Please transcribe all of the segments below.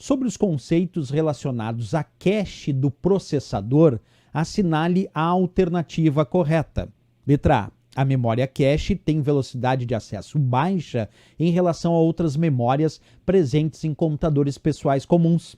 Sobre os conceitos relacionados à cache do processador, assinale a alternativa correta. Letra A. A memória cache tem velocidade de acesso baixa em relação a outras memórias presentes em computadores pessoais comuns.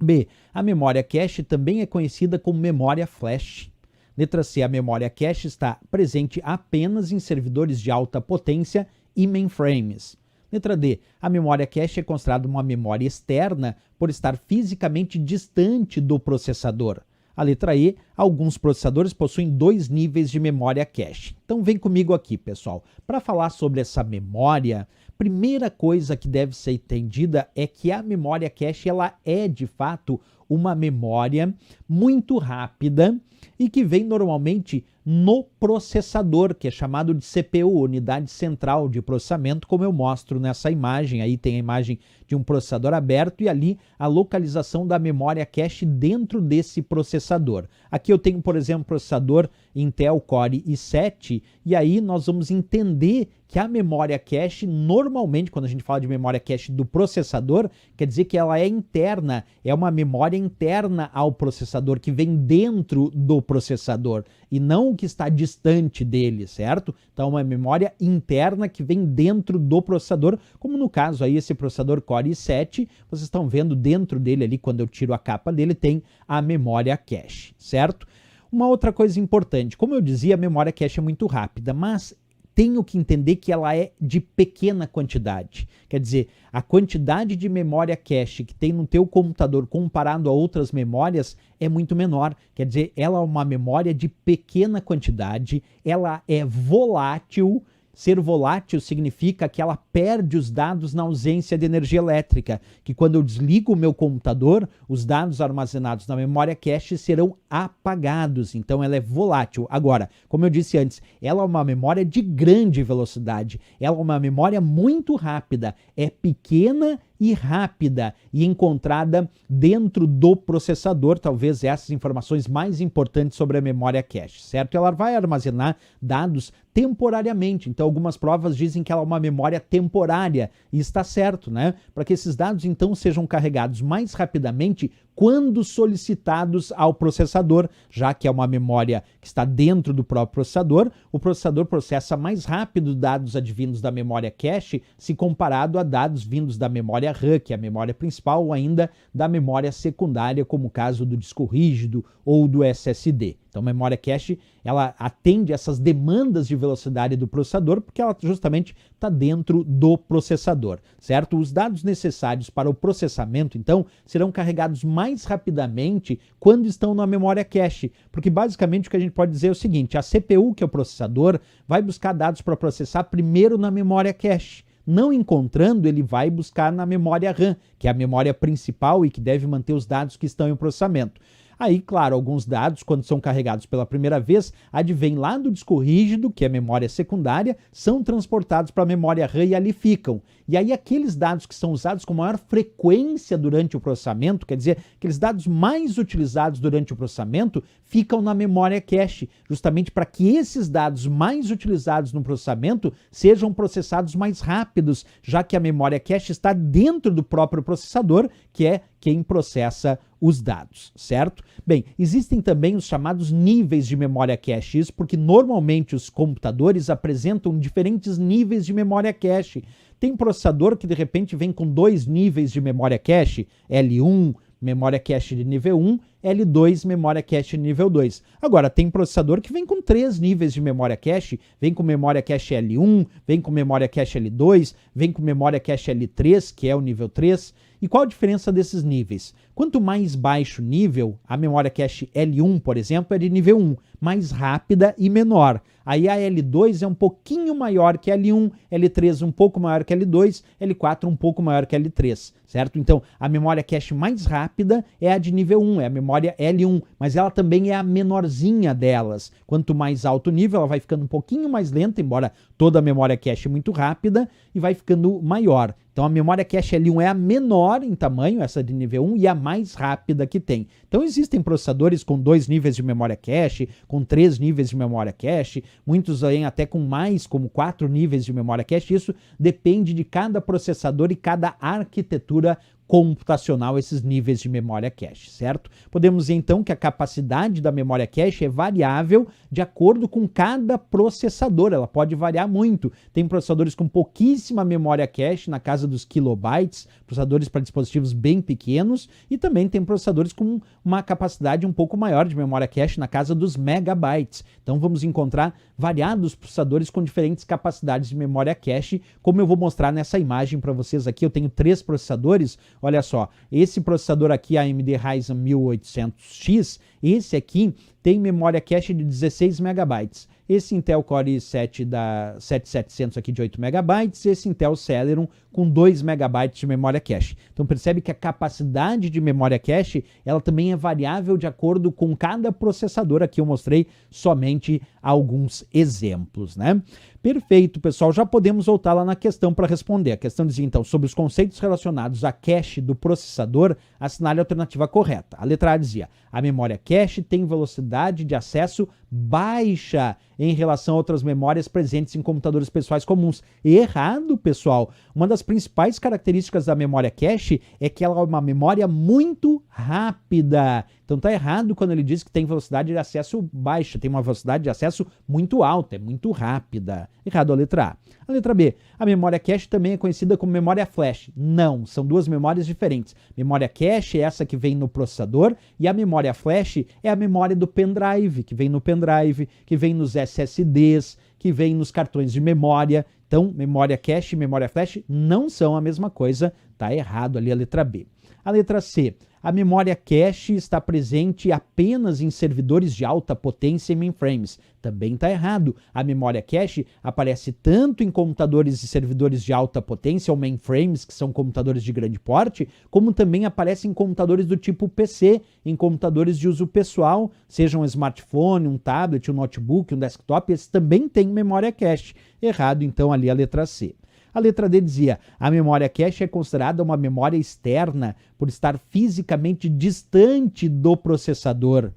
B. A memória cache também é conhecida como memória flash. Letra C. A memória cache está presente apenas em servidores de alta potência e mainframes. Letra D. A memória cache é considerada uma memória externa por estar fisicamente distante do processador. A letra E, alguns processadores possuem 2 níveis de memória cache. Então vem comigo aqui, pessoal. Para falar sobre essa memória, primeira coisa que deve ser entendida é que a memória cache ela é, de fato, uma memória muito rápida e que vem normalmente no processador, que é chamado de CPU, Unidade Central de Processamento, como eu mostro nessa imagem. Aí tem a imagem de um processador aberto e ali a localização da memória cache dentro desse processador. Aqui eu tenho, por exemplo, processador Intel Core i7 e aí nós vamos entender que a memória cache, normalmente, quando a gente fala de memória cache do processador, quer dizer que ela é interna, é uma memória interna ao processador, que vem dentro do processador, e não o que está distante dele, certo? Então, uma memória interna que vem dentro do processador, como no caso aí, esse processador Core i7, vocês estão vendo dentro dele ali, quando eu tiro a capa dele, tem a memória cache, certo? Uma outra coisa importante, como eu dizia, a memória cache é muito rápida, mas tenho que entender que ela é de pequena quantidade. Quer dizer, a quantidade de memória cache que tem no teu computador comparado a outras memórias é muito menor. Quer dizer, ela é uma memória de pequena quantidade, ela é volátil. Ser volátil significa que ela perde os dados na ausência de energia elétrica, que quando eu desligo o meu computador, os dados armazenados na memória cache serão apagados, então ela é volátil. Agora, como eu disse antes, ela é uma memória de grande velocidade, ela é uma memória muito rápida, é pequena e rápida e encontrada dentro do processador, talvez essas informações mais importantes sobre a memória cache, certo? Ela vai armazenar dados temporariamente, então algumas provas dizem que ela é uma memória temporária, e está certo, né? Para que esses dados então sejam carregados mais rapidamente quando solicitados ao processador, já que é uma memória que está dentro do próprio processador, o processador processa mais rápido dados advindos da memória cache se comparado a dados vindos da memória RAM, que é a memória principal, ou ainda da memória secundária, como o caso do disco rígido ou do SSD. Então, a memória cache, ela atende essas demandas de velocidade do processador, porque ela justamente está dentro do processador, certo? Os dados necessários para o processamento, então, serão carregados mais rapidamente quando estão na memória cache, porque basicamente o que a gente pode dizer é o seguinte: a CPU, que é o processador, vai buscar dados para processar primeiro na memória cache. Não encontrando, ele vai buscar na memória RAM, que é a memória principal e que deve manter os dados que estão em processamento. Aí, claro, alguns dados, quando são carregados pela primeira vez, advêm lá do disco rígido, que é a memória secundária, são transportados para a memória RAM e ali ficam. E aí aqueles dados que são usados com maior frequência durante o processamento, quer dizer, aqueles dados mais utilizados durante o processamento, ficam na memória cache, justamente para que esses dados mais utilizados no processamento sejam processados mais rápidos, já que a memória cache está dentro do próprio processador, que é quem processa os dados, certo? Bem, existem também os chamados níveis de memória cache, isso porque normalmente os computadores apresentam diferentes níveis de memória cache. Tem processador que de repente vem com 2 níveis de memória cache, L1, memória cache de nível 1, L2, memória cache de nível 2. Agora, tem processador que vem com 3 níveis de memória cache, vem com memória cache L1, vem com memória cache L2, vem com memória cache L3, que é o nível 3. E qual a diferença desses níveis? Quanto mais baixo nível, a memória cache L1, por exemplo, é de nível 1, mais rápida e menor. Aí a L2 é um pouquinho maior que a L1, L3 um pouco maior que a L2, L4 um pouco maior que a L3, certo? Então, a memória cache mais rápida é a de nível 1, é a memória L1, mas ela também é a menorzinha delas. Quanto mais alto o nível, ela vai ficando um pouquinho mais lenta, embora toda a memória cache é muito rápida, e vai ficando maior. Então, a memória cache L1 é a menor em tamanho, essa de nível 1, e a mais rápida que tem. Então, existem processadores com 2 níveis de memória cache, com 3 níveis de memória cache, muitos aí até com mais, como 4 níveis de memória cache. Isso depende de cada processador e cada arquitetura computacional esses níveis de memória cache, certo? Podemos dizer então que a capacidade da memória cache é variável de acordo com cada processador, ela pode variar muito. Tem processadores com pouquíssima memória cache, na casa dos kilobytes, processadores para dispositivos bem pequenos, e também tem processadores com uma capacidade um pouco maior de memória cache, na casa dos megabytes. Então vamos encontrar variados processadores com diferentes capacidades de memória cache, como eu vou mostrar nessa imagem para vocês aqui. Eu tenho 3 processadores. Olha só, esse processador aqui, AMD Ryzen 1800X, esse aqui tem memória cache de 16 megabytes. Esse Intel Core i7 da 7700 aqui de 8 megabytes, esse Intel Celeron com 2 megabytes de memória cache. Então percebe que a capacidade de memória cache, ela também é variável de acordo com cada processador. Aqui eu mostrei somente alguns exemplos, né? Perfeito, pessoal. Já podemos voltar lá na questão para responder. A questão dizia, então, sobre os conceitos relacionados à cache do processador, assinale a alternativa correta. A letra A dizia, a memória cache tem velocidade de acesso baixa em relação a outras memórias presentes em computadores pessoais comuns. Errado, pessoal. Uma das principais características da memória cache é que ela é uma memória muito rápida. Então está errado quando ele diz que tem velocidade de acesso baixa, tem uma velocidade de acesso muito alta, é muito rápida. Errado a letra A. A letra B, a memória cache também é conhecida como memória flash. Não, são duas memórias diferentes. Memória cache é essa que vem no processador e a memória flash é a memória do pendrive, que vem no pendrive, que vem nos SSDs, que vem nos cartões de memória. Então, memória cache e memória flash não são a mesma coisa, tá errado ali a letra B. A letra C, a memória cache está presente apenas em servidores de alta potência e mainframes. Também está errado. A memória cache aparece tanto em computadores e servidores de alta potência ou mainframes, que são computadores de grande porte, como também aparece em computadores do tipo PC, em computadores de uso pessoal, seja um smartphone, um tablet, um notebook, um desktop, esses também têm memória cache. Errado, então, ali a letra C. A letra D dizia, a memória cache é considerada uma memória externa por estar fisicamente distante do processador.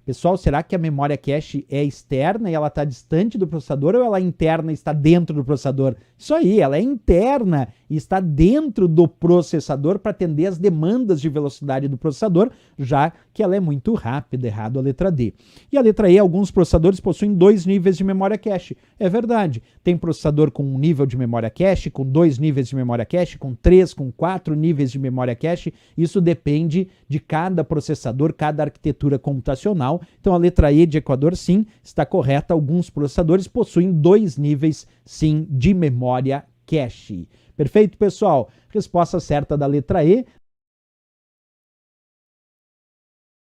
Pessoal, será que a memória cache é externa e ela está distante do processador ou ela é interna e está dentro do processador? Isso aí, ela é interna e está dentro do processador para atender as demandas de velocidade do processador, já que ela é muito rápida. Errado a letra D. E a letra E, alguns processadores possuem 2 níveis de memória cache. É verdade, tem processador com 1 nível de memória cache, com 2 níveis de memória cache, com 3, com 4 níveis de memória cache. Isso depende de cada processador, cada arquitetura computacional. Então a letra E de Equador, sim, está correta. Alguns processadores possuem 2 níveis, sim, de memória cache. Perfeito, pessoal? Resposta certa da letra E.